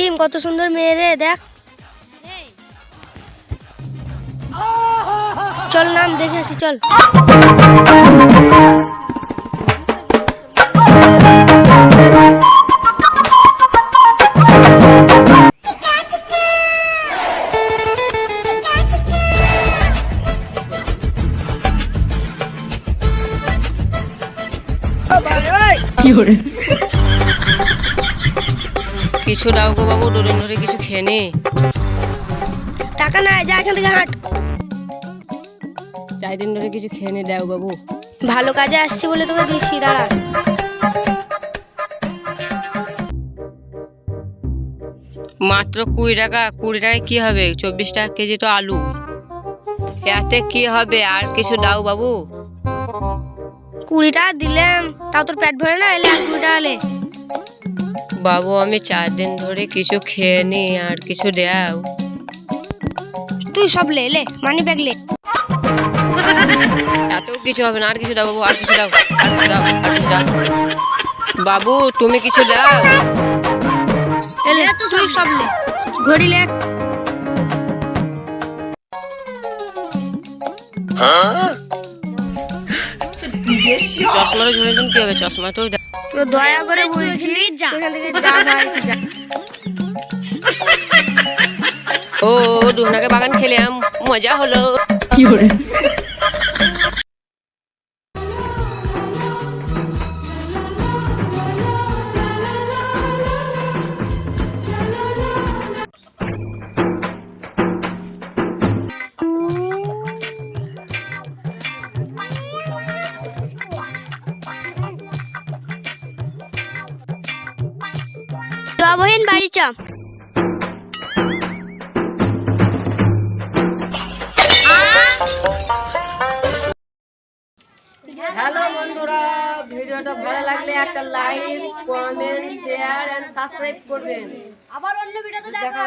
রক্তিম কত সুন্দর মেয়ে রে, দেখ। চল নাম দেখে আসি, চল। কিছু দাও গো বাবু, দুদিন ধরে কিছু খেয়ে নি। টাকা নাই, যা এখান থেকে হাঁট। 4 দিন ধরে কিছু খেয়ে নি, দাও বাবু। ভালো কাজে আসছি বলে তোকে দিচ্ছি, দাঁড়া। মাত্র 20 টাকা। 20 টাকায় কি হবে? 24 টাকা কেজি তো আলু, এতে কি হবে? আর কিছু দাও বাবু। 20 টাকা দিলাম, তাও তোর পেট ভরে না, এলে আর 20 টাকা এলে। বাবু আমি 4 দিন ধরে কিছু খেয়ে নি, আর কিছু দাও। তুই সব লে লে, মানি ব্যাগ লে। এত কিছু হবে না, আর কিছু দাও বাবু, আর কিছু দাও, আর কিছু দাও, আর কিছু দাও। বাবু তুমি কিছু দাও। এলে তুই সব লে, ঘড়ি লে। চশমাটা ঝুলে দিন, কি হবে? চশমা তো তো দয়া করে বলছি, এখান থেকে যা ভাই, যা। ও দুহনাকে বাগান খেলাম, মজা হলো। বহিন বাড়ি চ। হ্যালো বন্ধুরা, ভিডিওটা ভালো লাগলে একটা like, comment, share and subscribe করবেন। আবার অন্য ভিডিওতে দেখা